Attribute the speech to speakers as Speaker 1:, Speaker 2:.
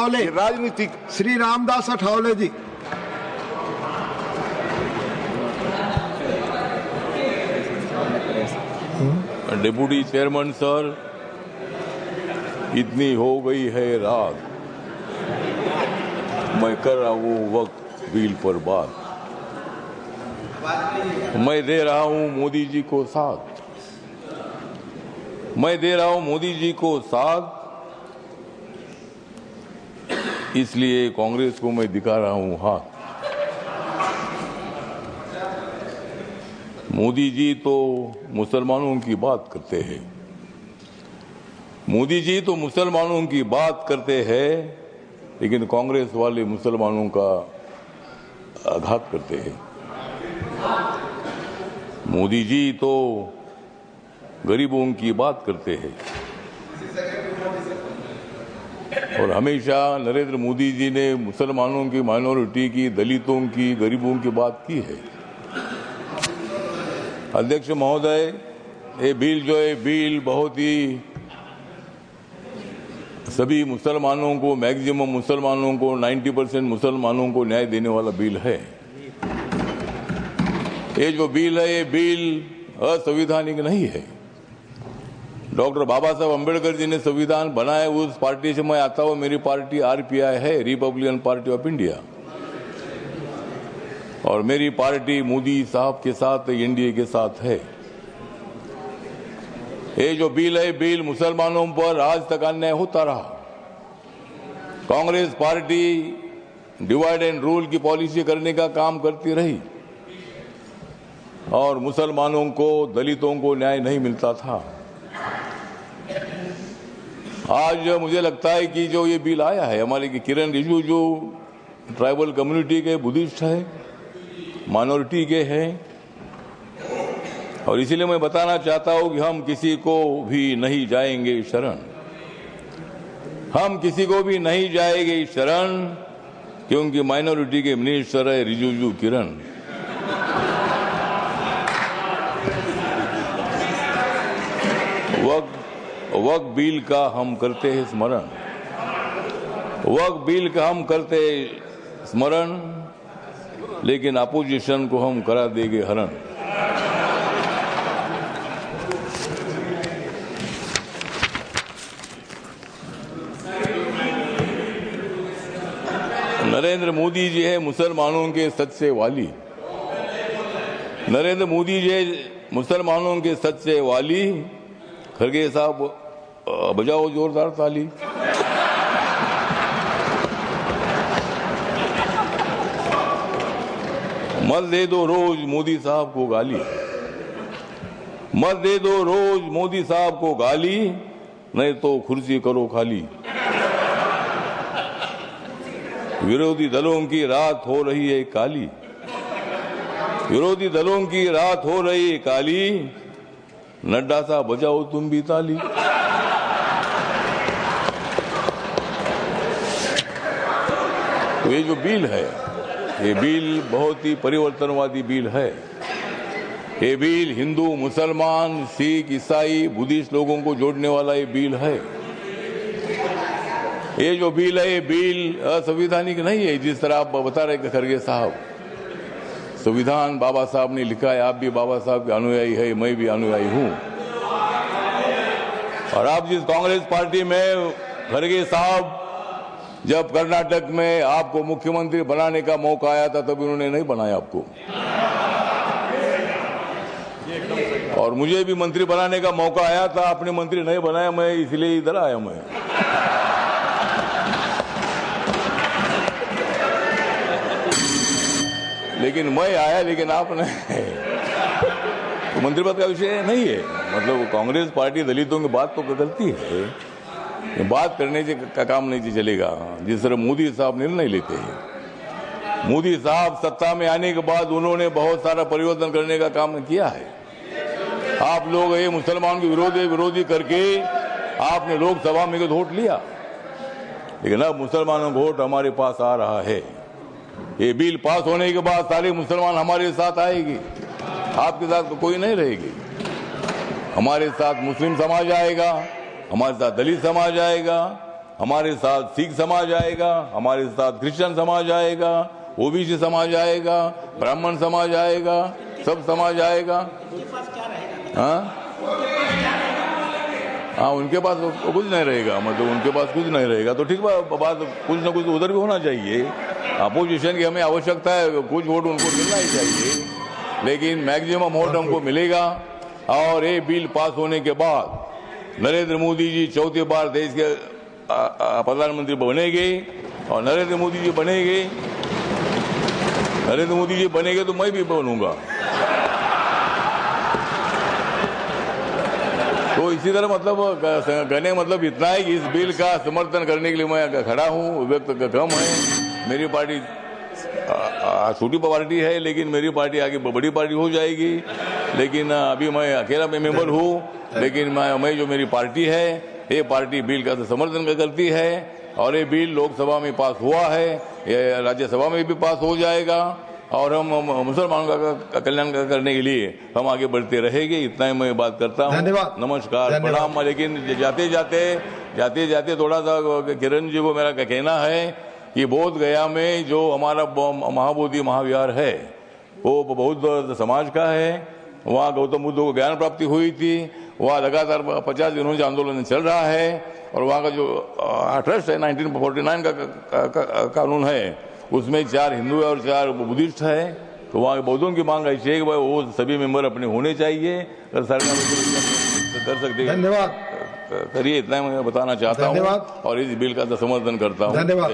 Speaker 1: अठावले,
Speaker 2: राजनीतिक
Speaker 1: श्री रामदास अठावले जी।
Speaker 3: Deputy chairman sir, इतनी हो गई है रात, मैं कर रहा हूँ वक्त बिल पर बात। मैं दे रहा हूँ मोदी जी को साथ, मैं दे रहा हूँ मोदी जी को साथ, इसलिए कांग्रेस को मैं दिखा रहा हूँ हाथ। मोदी जी तो मुसलमानों की बात करते हैं, मोदी जी तो मुसलमानों की बात करते हैं, लेकिन कांग्रेस वाले मुसलमानों का आघात करते हैं। मोदी जी तो गरीबों की बात करते हैं और हमेशा नरेंद्र मोदी जी ने मुसलमानों की, माइनॉरिटी की, दलितों की, गरीबों की बात की है। अध्यक्ष महोदय, ये बिल जो है बिल बहुत ही सभी मुसलमानों को, मैक्सिमम मुसलमानों को, 90% मुसलमानों को न्याय देने वाला बिल है। ये जो बिल है ये बिल असंवैधानिक नहीं है। डॉक्टर बाबा साहब अम्बेडकर जी ने संविधान बनाया, उस पार्टी से मैं आता हूं। मेरी पार्टी आरपीआई है, रिपब्लिकन पार्टी ऑफ इंडिया, और मेरी पार्टी मोदी साहब के साथ, एनडीए के साथ है। ये जो बिल है बिल मुसलमानों पर आज तक अन्याय होता रहा। Congress party divide and rule की पॉलिसी करने का काम करती रही और मुसलमानों को, दलितों को न्याय नहीं मिलता था। आज मुझे लगता है कि जो ये बिल आया है, हमारे किरण रिजिजू जो ट्राइबल कम्युनिटी के बुद्धिस्ट है, माइनॉरिटी के हैं, और इसीलिए मैं बताना चाहता हूं कि हम किसी को भी नहीं जाएंगे शरण, हम किसी को भी नहीं जाएंगे शरण, क्योंकि माइनॉरिटी के मिनिस्टर है रिजिजू किरण। वक्फ बिल का हम करते हैं स्मरण, वक्फ बिल का हम करते हैं स्मरण, लेकिन अपोजिशन को हम करा देंगे हरण। नरेंद्र मोदी जी है मुसलमानों के सच्चे वाली, नरेंद्र मोदी जी है मुसलमानों के सच्चे वाली। खरगे साहब बजाओ जोरदार ताली। मत दे दो रोज मोदी साहब को गाली, मत दे दो रोज मोदी साहब को गाली, नहीं तो कुर्सी करो खाली। विरोधी दलों की रात हो रही है काली, विरोधी दलों की रात हो रही है काली, नड्डा साहब बजाओ तुम भी ताली। तो ये जो बिल है, ये बिल बहुत ही परिवर्तनवादी बिल है। ये बिल हिंदू, मुसलमान, सिख, ईसाई, बुद्धिस्ट लोगों को जोड़ने वाला ये बिल है। ये जो बिल है ये बिल असंवैधानिक नहीं है, जिस तरह आप बता रहे खरगे साहब। संविधान बाबा साहब ने लिखा है, आप भी बाबा साहब के अनुयायी है, मैं भी अनुयायी हूं। और आप जिस कांग्रेस पार्टी में, खरगे साहब, जब कर्नाटक में आपको मुख्यमंत्री बनाने का मौका आया था तब उन्होंने नहीं बनाया आपको, और मुझे भी मंत्री बनाने का मौका आया था, आपने मंत्री नहीं बनाया, मैं इसलिए इधर आया। मैं लेकिन मैं आया, लेकिन आपने तो मंत्री पद का विषय नहीं है। मतलब कांग्रेस पार्टी दलितों की बात तो करती है, बात करने से का काम नहीं चलेगा। जिस तरह मोदी साहब निर्णय लेते हैं, मोदी साहब सत्ता में आने के बाद उन्होंने बहुत सारा परिवर्तन करने का काम किया है। आप लोग ये मुसलमान के विरोधी करके आपने लोकसभा में वोट लिया, लेकिन अब मुसलमानों का वोट हमारे पास आ रहा है। ये बिल पास होने के बाद सारे मुसलमान हमारे साथ आएगी, आपके साथ कोई नहीं रहेगी। हमारे साथ मुस्लिम समाज आएगा, हमारे साथ दलित समाज आएगा, हमारे साथ सिख समाज आएगा, हमारे साथ क्रिश्चियन समाज आएगा, ओबीसी समाज आएगा, ब्राह्मण समाज आएगा, सब समाज आएगा। हाँ, उनके पास कुछ नहीं रहेगा, मतलब उनके पास कुछ नहीं रहेगा तो ठीक बात, कुछ ना कुछ उधर भी होना चाहिए। अपोजिशन की हमें आवश्यकता है, कुछ वोट उनको मिलना ही चाहिए, लेकिन मैक्सिमम वोट हमको मिलेगा। और ये बिल पास होने के बाद नरेंद्र मोदी जी चौथी बार देश के प्रधानमंत्री बनेंगे, और नरेंद्र मोदी जी बनेंगे तो मैं भी बनूंगा। तो इसी तरह मतलब कहने मतलब इतना है कि इस बिल का समर्थन करने के लिए मैं खड़ा हूँ। व्यक्त कम है, मेरी पार्टी छोटी पार्टी है, लेकिन मेरी पार्टी आगे बड़ी पार्टी हो जाएगी। लेकिन अभी मैं अकेला मेंबर हूँ, लेकिन मैं जो मेरी पार्टी है, ये पार्टी बिल का समर्थन करती है, और ये बिल लोकसभा में पास हुआ है, ये राज्यसभा में भी पास हो जाएगा, और हम मुसलमानों का कल्याण करने के लिए हम आगे बढ़ते रहेंगे। इतना ही मैं बात करता हूँ।
Speaker 1: धन्यवाद,
Speaker 3: नमस्कार, प्रणाम। लेकिन जाते जाते थोड़ा सा किरण जी को मेरा कहना है कि बोध गया में जो हमारा महाबोधि महाविहार है, वो बौद्ध समाज का है। वहाँ गौतम बुद्ध को ज्ञान प्राप्ति हुई थी। वहाँ लगातार 50 दिनों से आंदोलन चल रहा है, और वहाँ का जो ट्रस्ट है 1949 का कानून है, उसमें 4 हिंदू और 4 बुद्धिस्ट है। तो वहाँ के बौद्धों की मांग ऐसी है कि भाई वो सभी मेंबर अपने होने चाहिए। अगर सरकार कर सकते हैं,
Speaker 1: धन्यवाद
Speaker 3: करिए। इतना मैं बताना चाहता हूँ, और इस बिल का समर्थन करता हूँ।
Speaker 1: धन्यवाद।